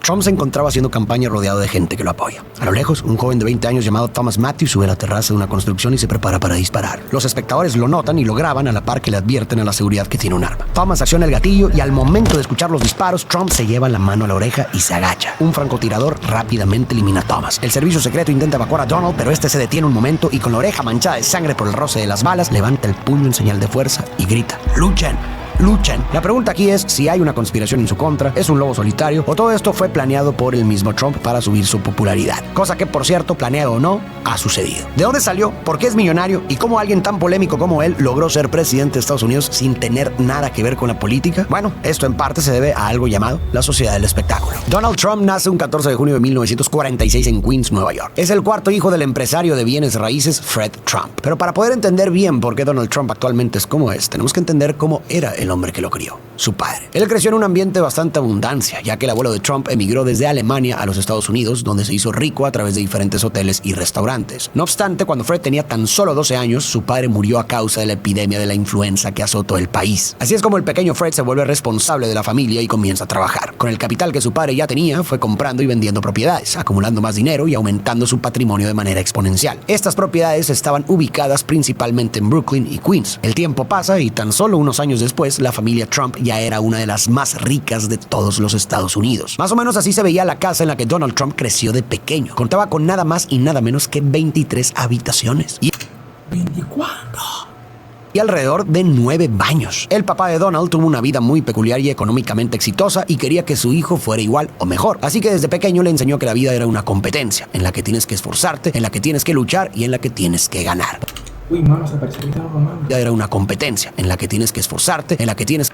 Trump se encontraba haciendo campaña rodeado de gente que lo apoya. A lo lejos, un joven de 20 años llamado Thomas Matthews sube a la terraza de una construcción y se prepara para disparar. Los espectadores lo notan y lo graban a la par que le advierten a la seguridad que tiene un arma. Thomas acciona el gatillo y al momento de escuchar los disparos, Trump se lleva la mano a la oreja y se agacha. Un francotirador rápidamente elimina a Thomas. El servicio secreto intenta evacuar a Donald, pero este se detiene un momento y con la oreja manchada de sangre por el roce de las balas, levanta el puño en señal de fuerza y grita: ¡luchen! ¡Luchen! La pregunta aquí es si hay una conspiración en su contra, es un lobo solitario o todo esto fue planeado por el mismo Trump para subir su popularidad. Cosa que, por cierto, planeado o no, ha sucedido. ¿De dónde salió? ¿Por qué es millonario? ¿Y cómo alguien tan polémico como él logró ser presidente de Estados Unidos sin tener nada que ver con la política? Bueno, esto en parte se debe a algo llamado la sociedad del espectáculo. Donald Trump nace un 14 de junio de 1946 en Queens, Nueva York. Es el cuarto hijo del empresario de bienes raíces Fred Trump. Pero para poder entender bien por qué Donald Trump actualmente es como es, tenemos que entender cómo era el hombre que lo crió, su padre. Él creció en un ambiente de bastante abundancia, ya que el abuelo de Trump emigró desde Alemania a los Estados Unidos, donde se hizo rico a través de diferentes hoteles y restaurantes. No obstante, cuando Fred tenía tan solo 12 años, su padre murió a causa de la epidemia de la influenza que azotó el país. Así es como el pequeño Fred se vuelve responsable de la familia y comienza a trabajar. Con el capital que su padre ya tenía, fue comprando y vendiendo propiedades, acumulando más dinero y aumentando su patrimonio de manera exponencial. Estas propiedades estaban ubicadas principalmente en Brooklyn y Queens. El tiempo pasa y tan solo unos años después, la familia Trump ya era una de las más ricas de todos los Estados Unidos. Más o menos así se veía la casa en la que Donald Trump creció de pequeño. Contaba con nada más y nada menos que 23 habitaciones. Y alrededor de 9 baños. El papá de Donald tuvo una vida muy peculiar y económicamente exitosa y quería que su hijo fuera igual o mejor. Así que desde pequeño le enseñó que la vida era una competencia, en la que tienes que esforzarte, en la que tienes que luchar y en la que tienes que ganar. Uy, mano, se parece que estaba mamando. Era una competencia, en la que tienes que esforzarte, en la que tienes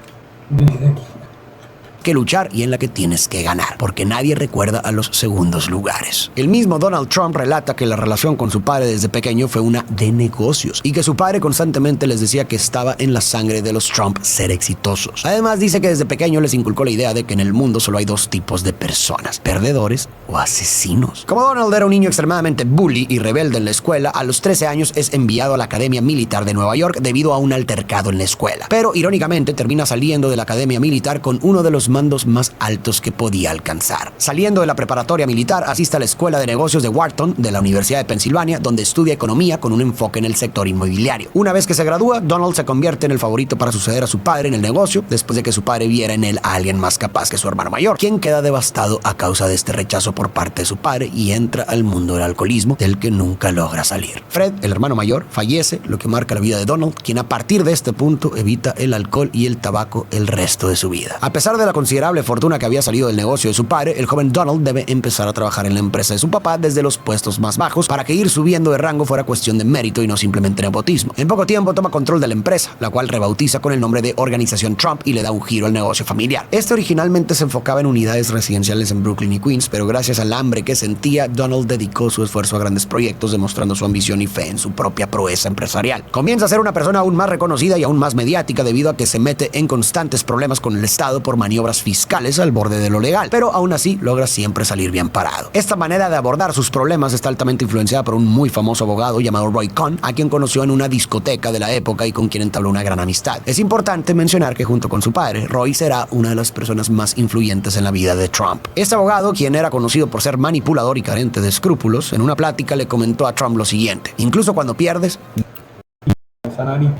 que luchar y en la que tienes que ganar, porque nadie recuerda a los segundos lugares. El mismo Donald Trump relata que la relación con su padre desde pequeño fue una de negocios y que su padre constantemente les decía que estaba en la sangre de los Trump ser exitosos. Además dice que desde pequeño les inculcó la idea de que en el mundo solo hay dos tipos de personas: perdedores o asesinos. Como Donald era un niño extremadamente bully y rebelde en la escuela, a los 13 años es enviado a la Academia Militar de Nueva York debido a un altercado en la escuela. Pero irónicamente termina saliendo de la Academia Militar con uno de los mandos más altos que podía alcanzar. Saliendo de la preparatoria militar, asiste a la Escuela de Negocios de Wharton de la Universidad de Pensilvania, donde estudia economía con un enfoque en el sector inmobiliario. Una vez que se gradúa, Donald se convierte en el favorito para suceder a su padre en el negocio, después de que su padre viera en él a alguien más capaz que su hermano mayor, quien queda devastado a causa de este rechazo por parte de su padre y entra al mundo del alcoholismo, del que nunca logra salir. Fred, el hermano mayor, fallece, lo que marca la vida de Donald, quien a partir de este punto evita el alcohol y el tabaco el resto de su vida. A pesar de la considerable fortuna que había salido del negocio de su padre, el joven Donald debe empezar a trabajar en la empresa de su papá desde los puestos más bajos para que ir subiendo de rango fuera cuestión de mérito y no simplemente nepotismo. En poco tiempo toma control de la empresa, la cual rebautiza con el nombre de Organización Trump y le da un giro al negocio familiar. Este originalmente se enfocaba en unidades residenciales en Brooklyn y Queens, pero gracias al hambre que sentía, Donald dedicó su esfuerzo a grandes proyectos, demostrando su ambición y fe en su propia proeza empresarial. Comienza a ser una persona aún más reconocida y aún más mediática debido a que se mete en constantes problemas con el Estado por maniobras fiscales al borde de lo legal, pero aún así logra siempre salir bien parado. Esta manera de abordar sus problemas está altamente influenciada por un muy famoso abogado llamado Roy Cohn, a quien conoció en una discoteca de la época y con quien entabló una gran amistad. Es importante mencionar que junto con su padre, Roy será una de las personas más influyentes en la vida de Trump. Este abogado, quien era conocido por ser manipulador y carente de escrúpulos, en una plática le comentó a Trump lo siguiente: incluso cuando pierdes,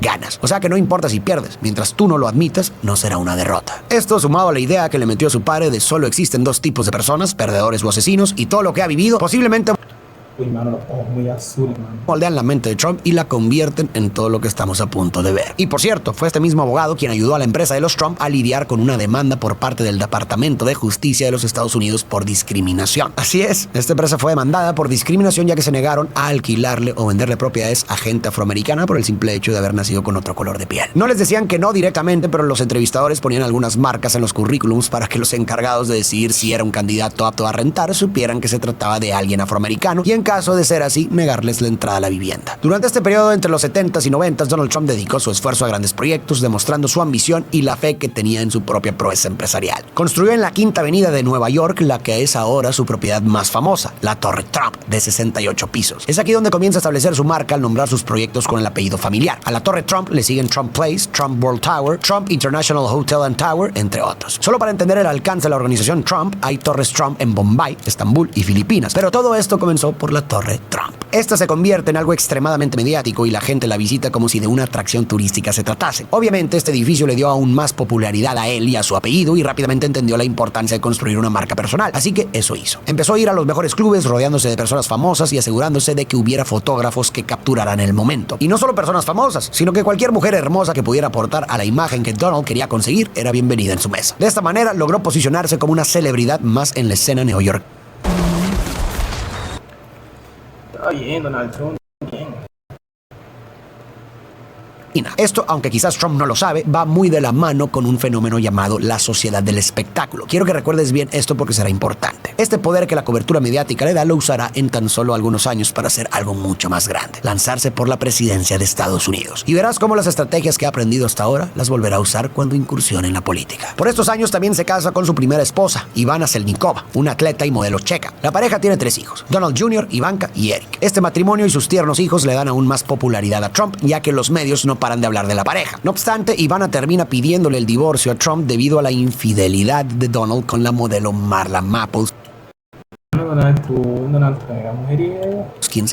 ganas. O sea que no importa si pierdes, mientras tú no lo admitas, no será una derrota. Esto sumado a la idea que le metió a su padre de solo existen dos tipos de personas, perdedores o asesinos, y todo lo que ha vivido, posiblemente Uy, mano, los ojos muy azules, mano. moldean la mente de Trump y la convierten en todo lo que estamos a punto de ver. Y por cierto, fue este mismo abogado quien ayudó a la empresa de los Trump a lidiar con una demanda por parte del Departamento de Justicia de los Estados Unidos por discriminación. Así es, esta empresa fue demandada por discriminación ya que se negaron a alquilarle o venderle propiedades a gente afroamericana por el simple hecho de haber nacido con otro color de piel. No les decían que no directamente, pero los entrevistadores ponían algunas marcas en los currículums para que los encargados de decidir si era un candidato apto a rentar supieran que se trataba de alguien afroamericano, y en caso de ser así, negarles la entrada a la vivienda. Durante este periodo entre los 70s y 90s, Donald Trump dedicó su esfuerzo a grandes proyectos, demostrando su ambición y la fe que tenía en su propia proeza empresarial. Construyó en la Quinta Avenida de Nueva York la que es ahora su propiedad más famosa, la Torre Trump, de 68 pisos. Es aquí donde comienza a establecer su marca al nombrar sus proyectos con el apellido familiar. A la Torre Trump le siguen Trump Place, Trump World Tower, Trump International Hotel and Tower, entre otros. Solo para entender el alcance de la organización Trump, hay torres Trump en Bombay, Estambul y Filipinas, pero todo esto comenzó por la Torre Trump. Esta se convierte en algo extremadamente mediático y la gente la visita como si de una atracción turística se tratase. Obviamente, este edificio le dio aún más popularidad a él y a su apellido y rápidamente entendió la importancia de construir una marca personal, así que eso hizo. Empezó a ir a los mejores clubes rodeándose de personas famosas y asegurándose de que hubiera fotógrafos que capturaran el momento. Y no solo personas famosas, sino que cualquier mujer hermosa que pudiera aportar a la imagen que Donald quería conseguir era bienvenida en su mesa. De esta manera logró posicionarse como una celebridad más en la escena neoyorquina. Está bien, Donald Trump. Bien. Esto, aunque quizás Trump no lo sabe, va muy de la mano con un fenómeno llamado la sociedad del espectáculo. Quiero que recuerdes bien esto porque será importante. Este poder que la cobertura mediática le da lo usará en tan solo algunos años para hacer algo mucho más grande: lanzarse por la presidencia de Estados Unidos. Y verás cómo las estrategias que ha aprendido hasta ahora las volverá a usar cuando incursione en la política. Por estos años también se casa con su primera esposa, Ivana Selnikova, una atleta y modelo checa. La pareja tiene 3 hijos: Donald Jr., Ivanka y Eric. Este matrimonio y sus tiernos hijos le dan aún más popularidad a Trump, ya que los medios no paran de hablar de la pareja. No obstante, Ivana termina pidiéndole el divorcio a Trump debido a la infidelidad de Donald con la modelo Marla Maples, Donald Trump era mujeriego. quien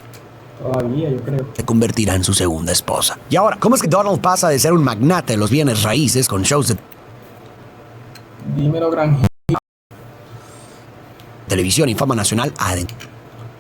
Todavía, yo creo. se convertirá en su segunda esposa. Y ahora, ¿cómo es que Donald pasa de ser un magnate de los bienes raíces con shows de Dímelo, gran. televisión y fama nacional a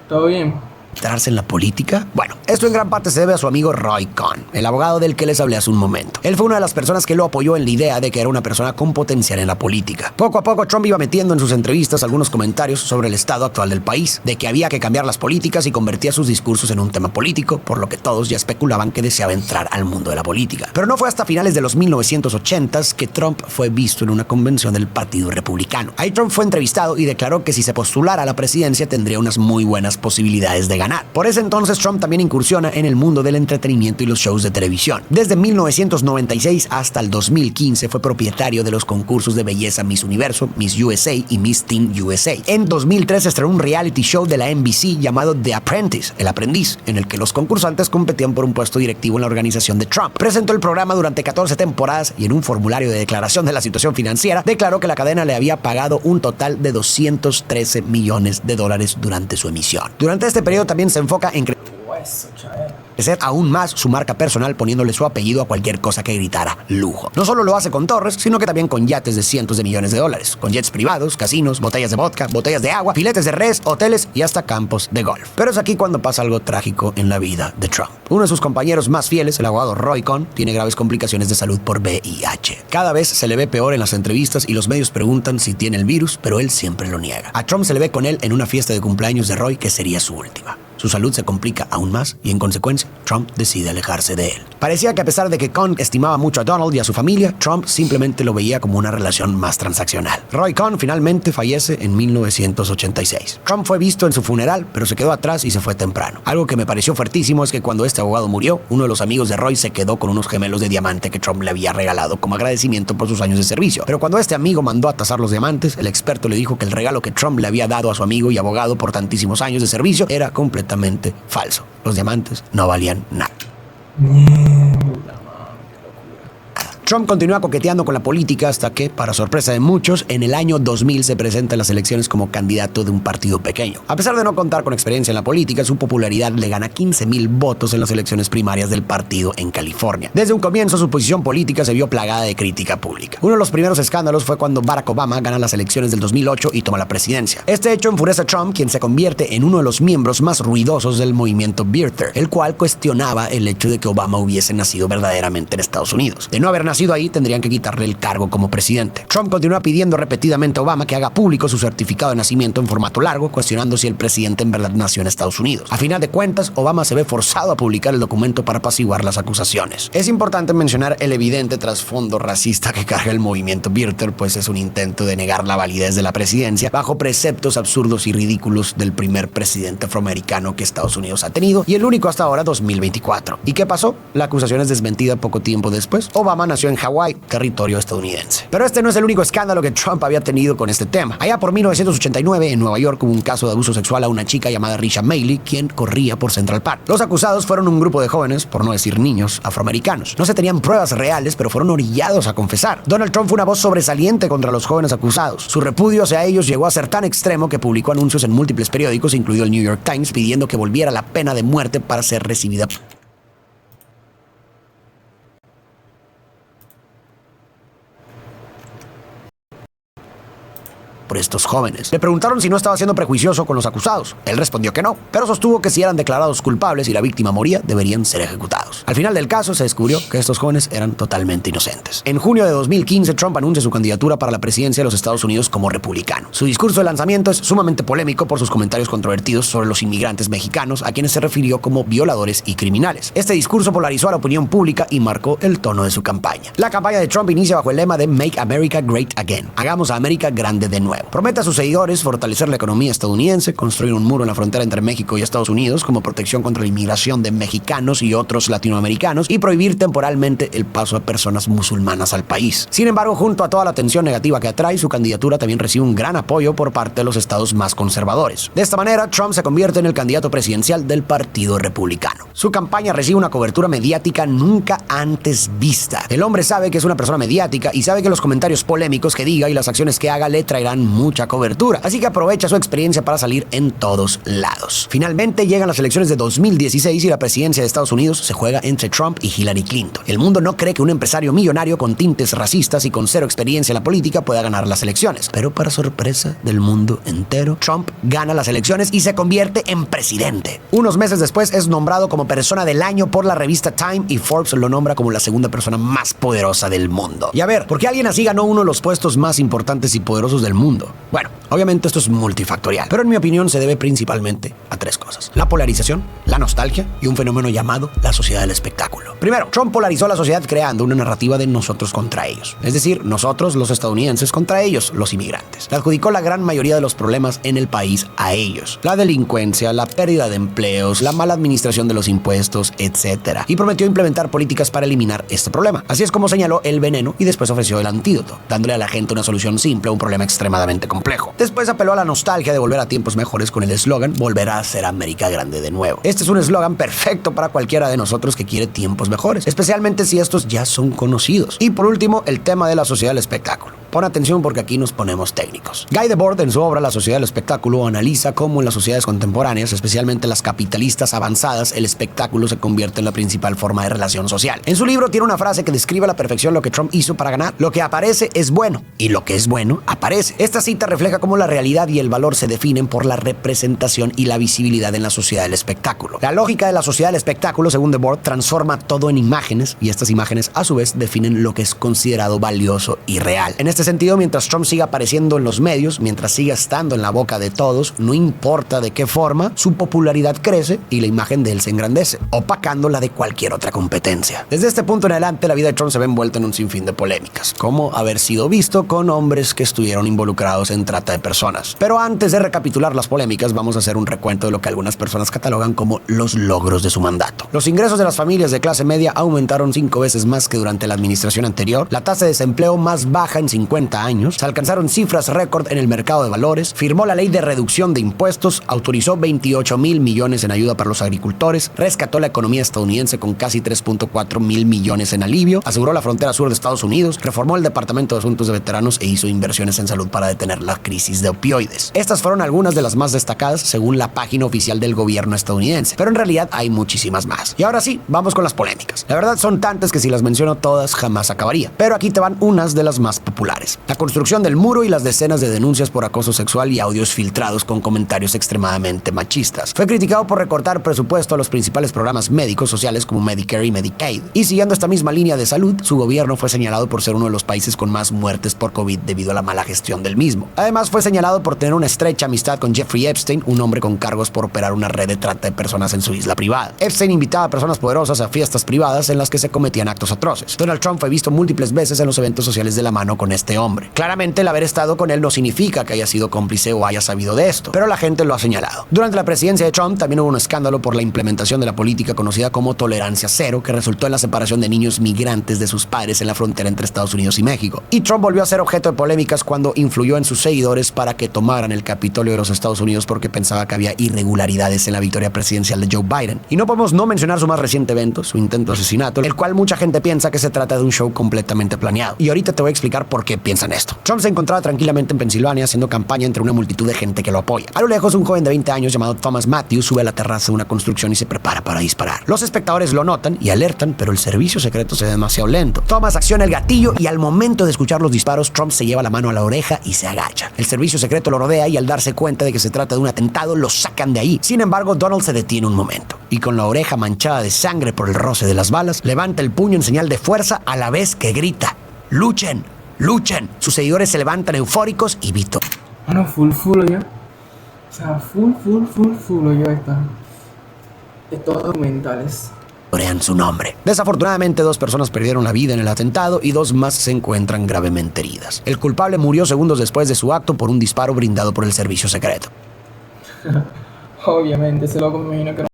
¿Todo bien? entrarse en la política? Bueno, esto en gran parte se debe a su amigo Roy Cohn, el abogado del que les hablé hace un momento. Él fue una de las personas que lo apoyó en la idea de que era una persona con potencial en la política. Poco a poco Trump iba metiendo en sus entrevistas algunos comentarios sobre el estado actual del país, de que había que cambiar las políticas y convertía sus discursos en un tema político, por lo que todos ya especulaban que deseaba entrar al mundo de la política. Pero no fue hasta finales de los 1980s que Trump fue visto en una convención del Partido Republicano. Ahí Trump fue entrevistado y declaró que si se postulara a la presidencia tendría unas muy buenas posibilidades de ganar. Por ese entonces Trump también incursiona en el mundo del entretenimiento y los shows de televisión. Desde 1996 hasta el 2015 fue propietario de los concursos de belleza Miss Universo, Miss USA y Miss Teen USA. En 2003 estrenó un reality show de la NBC llamado The Apprentice, El Aprendiz, en el que los concursantes competían por un puesto directivo en la organización de Trump. Presentó el programa durante 14 temporadas y en un formulario de declaración de la situación financiera declaró que la cadena le había pagado un total de $213 millones durante su emisión. Durante este periodo también se enfoca en crecer aún más su marca personal, poniéndole su apellido a cualquier cosa que gritara lujo. No solo lo hace con torres, sino que también con yates de cientos de millones de dólares, con jets privados, casinos, botellas de vodka, botellas de agua, filetes de res, hoteles y hasta campos de golf. Pero es aquí cuando pasa algo trágico en la vida de Trump. Uno de sus compañeros más fieles, el abogado Roy Cohn, tiene graves complicaciones de salud por VIH. Cada vez se le ve peor en las entrevistas y los medios preguntan si tiene el virus, pero él siempre lo niega. A Trump se le ve con él en una fiesta de cumpleaños de Roy que sería su última. Su salud se complica aún más y en consecuencia Trump decide alejarse de él. Parecía que a pesar de que Cohn estimaba mucho a Donald y a su familia, Trump simplemente lo veía como una relación más transaccional. Roy Cohn finalmente fallece en 1986. Trump fue visto en su funeral, pero se quedó atrás y se fue temprano. Algo que me pareció fuertísimo es que cuando este abogado murió, uno de los amigos de Roy se quedó con unos gemelos de diamante que Trump le había regalado como agradecimiento por sus años de servicio. Pero cuando este amigo mandó a tasar los diamantes, el experto le dijo que el regalo que Trump le había dado a su amigo y abogado por tantísimos años de servicio era completamente falso. Los diamantes no valían nada. Trump continúa coqueteando con la política hasta que, para sorpresa de muchos, en el año 2000 se presenta en las elecciones como candidato de un partido pequeño. A pesar de no contar con experiencia en la política, su popularidad le gana 15,000 votos en las elecciones primarias del partido en California. Desde un comienzo, su posición política se vio plagada de crítica pública. Uno de los primeros escándalos fue cuando Barack Obama gana las elecciones del 2008 y toma la presidencia. Este hecho enfurece a Trump, quien se convierte en uno de los miembros más ruidosos del movimiento Birther, el cual cuestionaba el hecho de que Obama hubiese nacido verdaderamente en Estados Unidos. De no haber nacido nacido ahí, tendrían que quitarle el cargo como presidente. Trump continúa pidiendo repetidamente a Obama que haga público su certificado de nacimiento en formato largo, cuestionando si el presidente en verdad nació en Estados Unidos. A final de cuentas, Obama se ve forzado a publicar el documento para apaciguar las acusaciones. Es importante mencionar el evidente trasfondo racista que carga el movimiento Birther, pues es un intento de negar la validez de la presidencia bajo preceptos absurdos y ridículos del primer presidente afroamericano que Estados Unidos ha tenido y el único hasta ahora 2024. ¿Y qué pasó? La acusación es desmentida poco tiempo después. Obama nació en Hawái, territorio estadounidense. Pero este no es el único escándalo que Trump había tenido con este tema. Allá por 1989, en Nueva York, hubo un caso de abuso sexual a una chica llamada Risha Mailey, quien corría por Central Park. Los acusados fueron un grupo de jóvenes, por no decir niños, afroamericanos. No se tenían pruebas reales, pero fueron orillados a confesar. Donald Trump fue una voz sobresaliente contra los jóvenes acusados. Su repudio hacia ellos llegó a ser tan extremo que publicó anuncios en múltiples periódicos, incluido el New York Times, pidiendo que volviera la pena de muerte para ser recibida por estos jóvenes. Le preguntaron si no estaba siendo prejuicioso con los acusados. Él respondió que no, pero sostuvo que si eran declarados culpables y la víctima moría, deberían ser ejecutados. Al final del caso se descubrió que estos jóvenes eran totalmente inocentes. En junio de 2015, Trump anuncia su candidatura para la presidencia de los Estados Unidos como republicano. Su discurso de lanzamiento es sumamente polémico por sus comentarios controvertidos sobre los inmigrantes mexicanos, a quienes se refirió como violadores y criminales. Este discurso polarizó a la opinión pública y marcó el tono de su campaña. La campaña de Trump inicia bajo el lema de Make America Great Again. Hagamos a América grande de nuevo. Promete a sus seguidores fortalecer la economía estadounidense, construir un muro en la frontera entre México y Estados Unidos como protección contra la inmigración de mexicanos y otros latinoamericanos y prohibir temporalmente el paso a personas musulmanas al país. Sin embargo, junto a toda la atención negativa que atrae, su candidatura también recibe un gran apoyo por parte de los estados más conservadores. De esta manera, Trump se convierte en el candidato presidencial del Partido Republicano. Su campaña recibe una cobertura mediática nunca antes vista. El hombre sabe que es una persona mediática y sabe que los comentarios polémicos que diga y las acciones que haga le traerán mucha cobertura, así que aprovecha su experiencia para salir en todos lados. Finalmente llegan las elecciones de 2016 y la presidencia de Estados Unidos se juega entre Trump y Hillary Clinton. El mundo no cree que un empresario millonario con tintes racistas y con cero experiencia en la política pueda ganar las elecciones, pero para sorpresa del mundo entero, Trump gana las elecciones y se convierte en presidente. Unos meses después es nombrado como persona del año por la revista Time y Forbes lo nombra como la segunda persona más poderosa del mundo. Y a ver, ¿por qué alguien así ganó uno de los puestos más importantes y poderosos del mundo? Bueno, obviamente esto es multifactorial, pero en mi opinión se debe principalmente a tres cosas: la polarización, la nostalgia y un fenómeno llamado la sociedad del espectáculo. Primero, Trump polarizó la sociedad creando una narrativa de nosotros contra ellos, es decir, nosotros los estadounidenses contra ellos, los inmigrantes. Le adjudicó la gran mayoría de los problemas en el país a ellos: la delincuencia, la pérdida de empleos, la mala administración de los impuestos, etc. Y prometió implementar políticas para eliminar este problema. Así es como señaló el veneno y después ofreció el antídoto, dándole a la gente una solución simple a un problema extremadamente complejo. Después apeló a la nostalgia de volver a tiempos mejores con el eslogan "Volverá a ser América grande de nuevo". Este es un eslogan perfecto para cualquiera de nosotros que quiere tiempos mejores, especialmente si estos ya son conocidos. Y por último, el tema de la sociedad del espectáculo. Pon atención porque aquí nos ponemos técnicos. Guy Debord, en su obra La sociedad del espectáculo, analiza cómo en las sociedades contemporáneas, especialmente las capitalistas avanzadas, el espectáculo se convierte en la principal forma de relación social. En su libro tiene una frase que describe a la perfección lo que Trump hizo para ganar: lo que aparece es bueno y lo que es bueno aparece. Esta cita refleja cómo la realidad y el valor se definen por la representación y la visibilidad en la sociedad del espectáculo. La lógica de la sociedad del espectáculo, según Debord, transforma todo en imágenes y estas imágenes a su vez definen lo que es considerado valioso y real. En este sentido, mientras Trump siga apareciendo en los medios, mientras siga estando en la boca de todos, no importa de qué forma, su popularidad crece y la imagen de él se engrandece, opacando la de cualquier otra competencia. Desde este punto en adelante, la vida de Trump se ve envuelta en un sinfín de polémicas, como haber sido visto con hombres que estuvieron involucrados en trata de personas. Pero antes de recapitular las polémicas, vamos a hacer un recuento de lo que algunas personas catalogan como los logros de su mandato. Los ingresos de las familias de clase media aumentaron 5 veces más que durante la administración anterior, la tasa de desempleo más baja en 50 años, se alcanzaron cifras récord en el mercado de valores, firmó la ley de reducción de impuestos, autorizó 28,000 millones en ayuda para los agricultores, rescató la economía estadounidense con casi 3,4 mil millones en alivio, aseguró la frontera sur de Estados Unidos, reformó el Departamento de Asuntos de Veteranos e hizo inversiones en salud para detener la crisis de opioides. Estas fueron algunas de las más destacadas según la página oficial del gobierno estadounidense, pero en realidad hay muchísimas más. Y ahora sí, vamos con las polémicas. La verdad son tantas que si las menciono todas jamás acabaría, pero aquí te van unas de las más populares. escolares, la construcción del muro y las decenas de denuncias por acoso sexual y audios filtrados con comentarios extremadamente machistas. Fue criticado por recortar presupuesto a los principales programas médicos sociales como Medicare y Medicaid. Y siguiendo esta misma línea de salud, su gobierno fue señalado por ser uno de los países con más muertes por COVID debido a la mala gestión del mismo. Además, fue señalado por tener una estrecha amistad con Jeffrey Epstein, un hombre con cargos por operar una red de trata de personas en su isla privada. Epstein invitaba a personas poderosas a fiestas privadas en las que se cometían actos atroces. Donald Trump fue visto múltiples veces en los eventos sociales de la mano con este hombre. Claramente, el haber estado con él no significa que haya sido cómplice o haya sabido de esto, pero la gente lo ha señalado. Durante la presidencia de Trump también hubo un escándalo por la implementación de la política conocida como tolerancia cero, que resultó en la separación de niños migrantes de sus padres en la frontera entre Estados Unidos y México. Y Trump volvió a ser objeto de polémicas cuando influyó en sus seguidores para que tomaran el Capitolio de los Estados Unidos porque pensaba que había irregularidades en la victoria presidencial de Joe Biden. Y no podemos no mencionar su más reciente evento, su intento de asesinato, el cual mucha gente piensa que se trata de un show completamente planeado. Y ahorita te voy a explicar por qué piensan esto. Trump se encontraba tranquilamente en Pensilvania haciendo campaña entre una multitud de gente que lo apoya. A lo lejos, un joven de 20 años llamado Thomas Matthews sube a la terraza de una construcción y se prepara para disparar. Los espectadores lo notan y alertan, pero el servicio secreto se ve demasiado lento. Thomas acciona el gatillo y al momento de escuchar los disparos, Trump se lleva la mano a la oreja y se agacha. El servicio secreto lo rodea y al darse cuenta de que se trata de un atentado, lo sacan de ahí. Sin embargo, Donald se detiene un momento y con la oreja manchada de sangre por el roce de las balas, levanta el puño en señal de fuerza a la vez que grita: ¡luchen! ¡Luchen! Sus seguidores se levantan eufóricos y Vito. Bueno, full yo. O sea, full yo está. Estos documentales. Corean su nombre. Desafortunadamente, 2 personas perdieron la vida en el atentado y 2 más se encuentran gravemente heridas. El culpable murió segundos después de su acto por un disparo brindado por el servicio secreto. Obviamente, ese loco me imagino que no.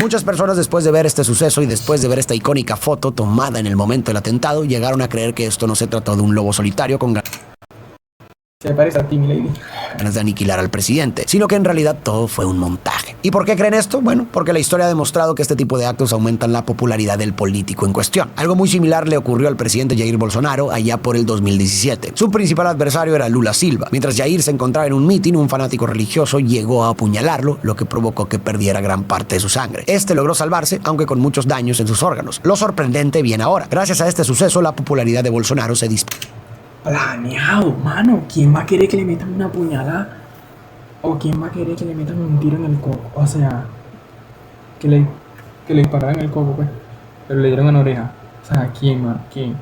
Muchas personas después de ver este suceso y después de ver esta icónica foto tomada en el momento del atentado, llegaron a creer que esto no se trató de un lobo solitario con Se parece a ti, mi lady. ganas de aniquilar al presidente, sino que en realidad todo fue un montaje. ¿Y por qué creen esto? Bueno, porque la historia ha demostrado que este tipo de actos aumentan la popularidad del político en cuestión. Algo muy similar le ocurrió al presidente Jair Bolsonaro allá por el 2017. Su principal adversario era Lula Silva. Mientras Jair se encontraba en un mitin, un fanático religioso llegó a apuñalarlo, lo que provocó que perdiera gran parte de su sangre. Este logró salvarse, aunque con muchos daños en sus órganos. Lo sorprendente viene ahora. Gracias a este suceso, la popularidad de Bolsonaro se disparó. Planeado, mano. ¿Quién va a querer que le metan una puñalada? ¿O quién va a querer que le metan un tiro en el coco? O sea, que le dispararan en el coco, pues. Pero le dieron en la oreja. O sea, ¿quién, mano? ¿Quién?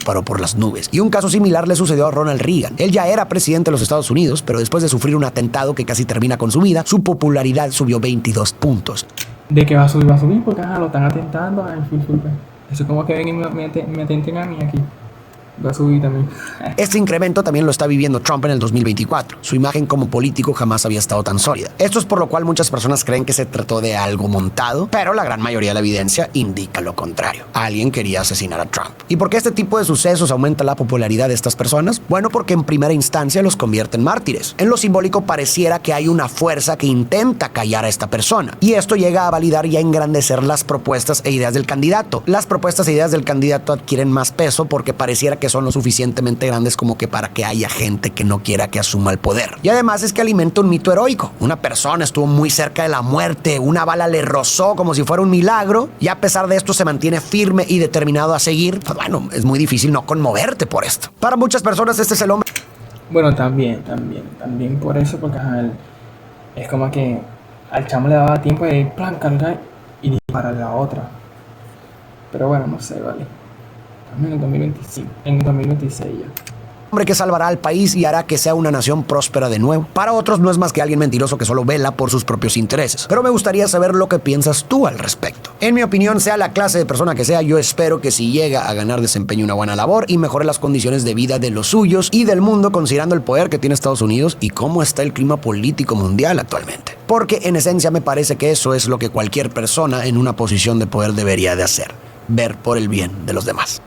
Paró por las nubes. Y un caso similar le sucedió a Ronald Reagan. Él ya era presidente de los Estados Unidos, pero después de sufrir un atentado que casi termina con su vida, su popularidad subió 22 puntos. ¿De qué va a subir? Va a subir porque lo están atentando. Ay, full, pues. Eso es como que ven y me atenten a mí aquí. Va a subir también. Este incremento también lo está viviendo Trump en el 2024. Su imagen como político jamás había estado tan sólida. Esto es por lo cual muchas personas creen que se trató de algo montado, pero la gran mayoría de la evidencia indica lo contrario. Alguien quería asesinar a Trump. ¿Y por qué este tipo de sucesos aumenta la popularidad de estas personas? Bueno, porque en primera instancia los convierte en mártires. En lo simbólico pareciera que hay una fuerza que intenta callar a esta persona. Y esto llega a validar y a engrandecer las propuestas e ideas del candidato. Las propuestas e ideas del candidato adquieren más peso porque pareciera que son lo suficientemente grandes como que para que haya gente que no quiera que asuma el poder. Y además es que alimenta un mito heroico. Una persona estuvo muy cerca de la muerte, una bala le rozó como si fuera un milagro, y a pesar de esto se mantiene firme y determinado a seguir. Pues bueno, es muy difícil no conmoverte por esto. Para muchas personas este es el hombre. Bueno, también por eso, porque es como que al chamo le daba tiempo de plan cargar y disparar a la otra. Pero bueno, no sé, vale. En el 2025, en el 2026 ya. Hombre que salvará al país y hará que sea una nación próspera de nuevo. Para otros no es más que alguien mentiroso que solo vela por sus propios intereses. Pero me gustaría saber lo que piensas tú al respecto. En mi opinión, sea la clase de persona que sea, yo espero que si llega a ganar desempeñe una buena labor y mejore las condiciones de vida de los suyos y del mundo, considerando el poder que tiene Estados Unidos y cómo está el clima político mundial actualmente. Porque en esencia me parece que eso es lo que cualquier persona en una posición de poder debería de hacer: ver por el bien de los demás.